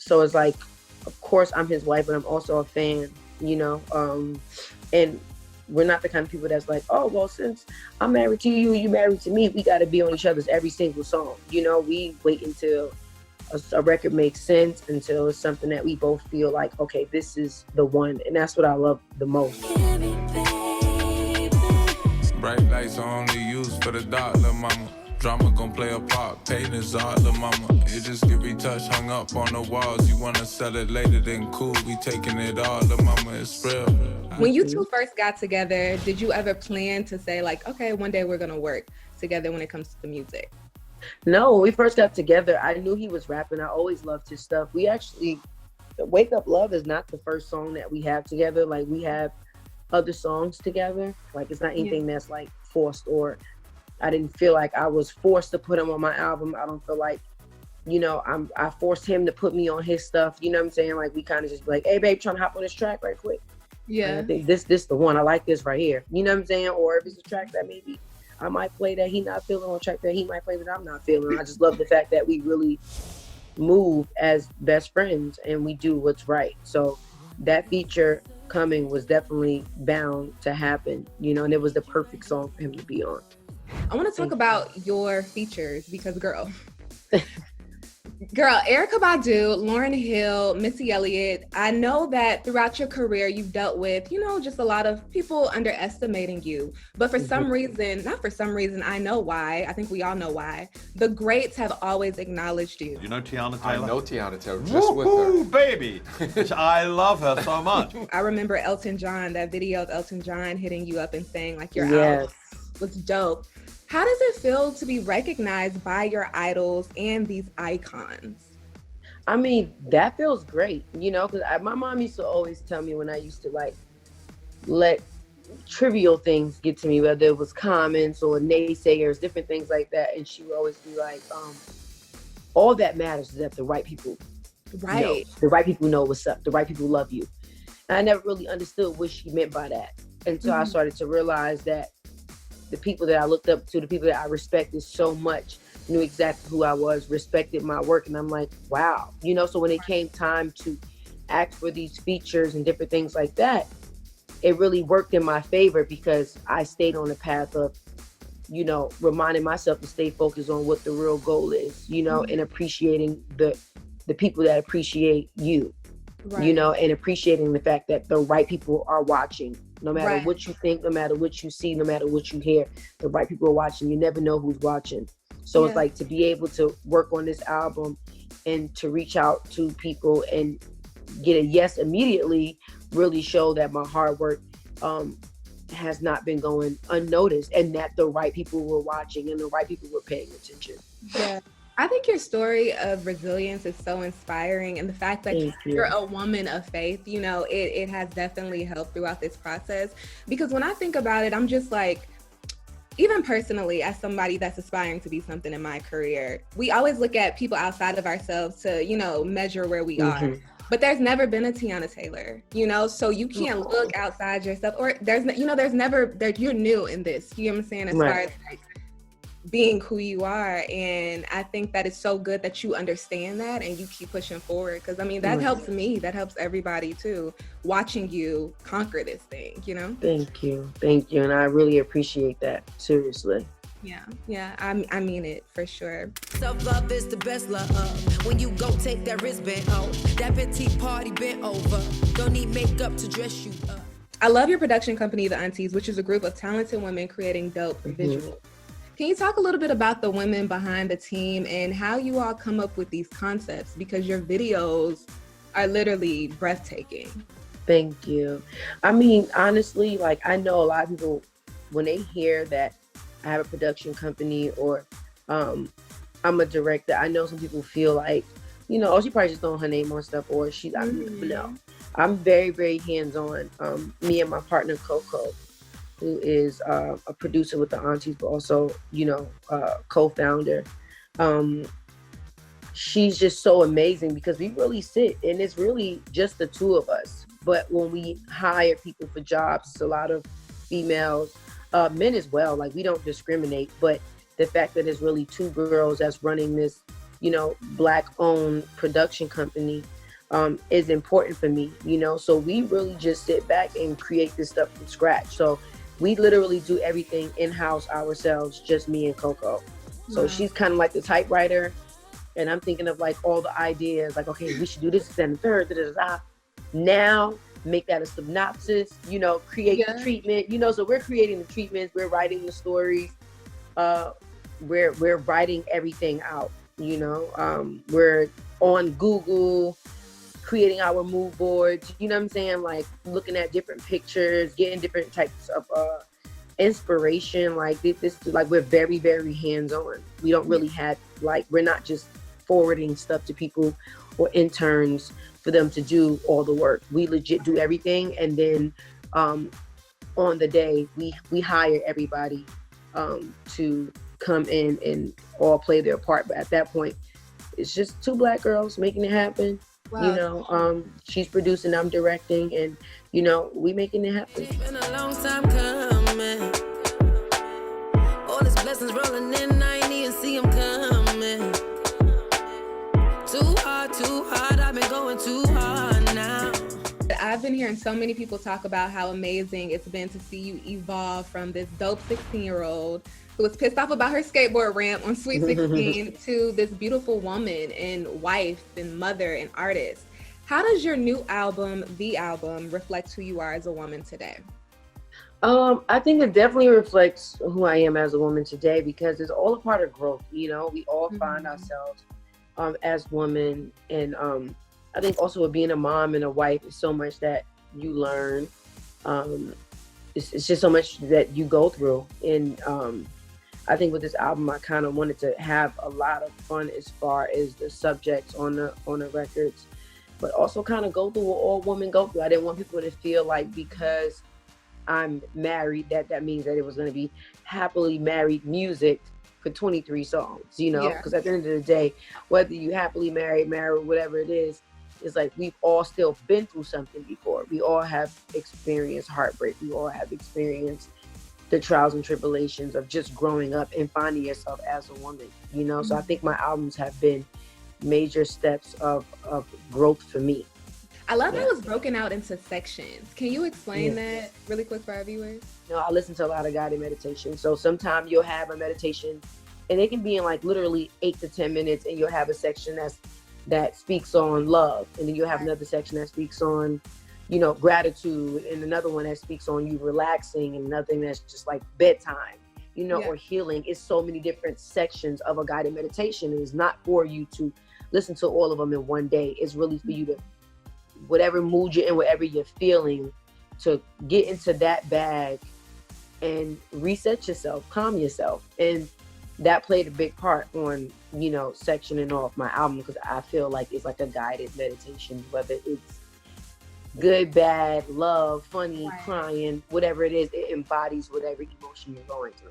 So it's like, of course I'm his wife, but I'm also a fan, and we're not the kind of people that's like, oh, well, since I'm married to you, you married to me, we got to be on each other's every single song. We wait until a record makes sense, until it's something that we both feel like, okay, this is the one. And that's what I love the most. Bright lights are only used for the dark, little mama. Drama gon' play a part, pain is art, little mama. It just get retouched, hung up on the walls. You wanna sell it later, then cool, we taking it all, little mama, it's real. When you two first got together, did you ever plan to say like, okay, one day we're gonna work together when it comes to the music? No, when we first got together, I knew he was rapping. I always loved his stuff. We actually, Wake Up Love is not the first song that we have together. Like, we have other songs together. Like, it's not anything that's like forced, or I didn't feel like I was forced to put him on my album. I don't feel like, I forced him to put me on his stuff. You know what I'm saying? Like, we kind of just be like, hey babe, trying to hop on this track right quick. Yeah. I think this the one. I like this right here. You know what I'm saying? Or if it's a track that maybe I might play that he not feeling, on a track that he might play that I'm not feeling. I just love the fact that we really move as best friends and we do what's right. So that feature coming was definitely bound to happen, and it was the perfect song for him to be on. I want to talk about your features because, girl, Erykah Badu, Lauryn Hill, Missy Elliot, I know that throughout your career, you've dealt with, just a lot of people underestimating you. But for some reason, not for some reason, I know why. I think we all know why. The greats have always acknowledged you. You know Teyana Taylor? I know Teyana Taylor, just with her. Woo-hoo, baby! I love her so much. I remember Elton John, that video of Elton John hitting you up and saying like your Yes. album was dope. How does it feel to be recognized by your idols and these icons? I mean, that feels great, because my mom used to always tell me when I used to like let trivial things get to me, whether it was comments or naysayers, different things like that. And she would always be like, all that matters is that the right people know. The right people know what's up. The right people love you. And I never really understood what she meant by that until I started to realize that the people that I looked up to, the people that I respected so much, knew exactly who I was, respected my work. And I'm like, wow. So when it came time to ask for these features and different things like that, it really worked in my favor because I stayed on the path of, reminding myself to stay focused on what the real goal is, and appreciating the people that appreciate you, and appreciating the fact that the right people are watching. No matter what you think, no matter what you see, no matter what you hear, the right people are watching. You never know who's watching. So it's like to be able to work on this album and to reach out to people and get a yes immediately really show that my hard work has not been going unnoticed and that the right people were watching and the right people were paying attention. Yeah. I think your story of resilience is so inspiring, and the fact that you're a woman of faith, it has definitely helped throughout this process. Because when I think about it, I'm just like, even personally, as somebody that's aspiring to be something in my career, we always look at people outside of ourselves to, measure where we are. But there's never been a Teyana Taylor, so you can't look outside yourself, or there's never, you're new in this, you know what I'm saying, as far as like being who you are. And I think that it's so good that you understand that and you keep pushing forward, because that helps me, that helps everybody too, watching you conquer this thing. Thank you, and I really appreciate that, seriously. Yeah, I mean it for sure. Self-love is the best love. When you go take that wristband off, that petite party bent over. Don't need makeup to dress you up. I love your production company, the Aunties, which is a group of talented women creating dope visuals. Can you talk a little bit about the women behind the team and how you all come up with these concepts? Because your videos are literally breathtaking. Thank you. I mean, honestly, like, I know a lot of people, when they hear that I have a production company or I'm a director, I know some people feel like, oh, she probably just throwing her name on stuff, or she's, no. I'm very, very hands-on. Me and my partner, Coco, who is a producer with the Aunties, but also, co-founder. She's just so amazing because we really sit, and it's really just the two of us. But when we hire people for jobs, it's a lot of females, men as well. Like, we don't discriminate, but the fact that it's really two girls that's running this Black owned production company is important for me, so we really just sit back and create this stuff from scratch. So we literally do everything in-house ourselves, just me and Coco. So she's kind of like the typewriter, and I'm thinking of like all the ideas, like, okay, we should do this and the third, now make that a synopsis, create the treatment, so we're creating the treatments, we're writing the stories, we're writing everything out, we're on Google creating our mood boards, you know what I'm saying? Like looking at different pictures, getting different types of inspiration. Like this, like we're very, very hands-on. We don't really have, like, we're not just forwarding stuff to people or interns for them to do all the work. We legit do everything. And then on the day, we hire everybody to come in and all play their part. But at that point, it's just two Black girls making it happen. Wow. She's producing, I'm directing, and we making it happen. It's been a long time coming. All these blessings rolling in, I ain't even see them coming. Too hard, I've been going too hard now. I've been hearing so many people talk about how amazing it's been to see you evolve from this dope 16-year-old who was pissed off about her skateboard ramp on Sweet 16 to this beautiful woman and wife and mother and artist. How does your new album, The Album, reflect who you are as a woman today? I think it definitely reflects who I am as a woman today, because it's all a part of growth. We all find ourselves as women, and I think also with being a mom and a wife is so much that you learn. It's just so much that you go through, and I think with this album, I kind of wanted to have a lot of fun as far as the subjects on the records, but also kind of go through what all women go through. I didn't want people to feel like because I'm married that means that it was going to be happily married music for 23 songs, because at the end of the day, whether you happily married, whatever it is, it's like we've all still been through something before. We all have experienced heartbreak. We all have experienced the trials and tribulations of just growing up and finding yourself as a woman, So I think my albums have been major steps of growth for me. I love how it's broken out into sections. Can you explain that really quick for our viewers? I listen to a lot of guided meditation. So sometimes you'll have a meditation and it can be in like literally 8 to 10 minutes, and you'll have a section that speaks on love. And then you'll have another section that speaks on gratitude, and another one that speaks on you relaxing, and another thing that's just like bedtime, or healing. It's so many different sections of a guided meditation. It is not for you to listen to all of them in one day. It's really for you to, whatever mood you're in, whatever you're feeling, to get into that bag and reset yourself, calm yourself. And that played a big part on, sectioning off my album, because I feel like it's like a guided meditation, whether it's good, bad, love, funny, crying, whatever it is, it embodies whatever emotion you're going through.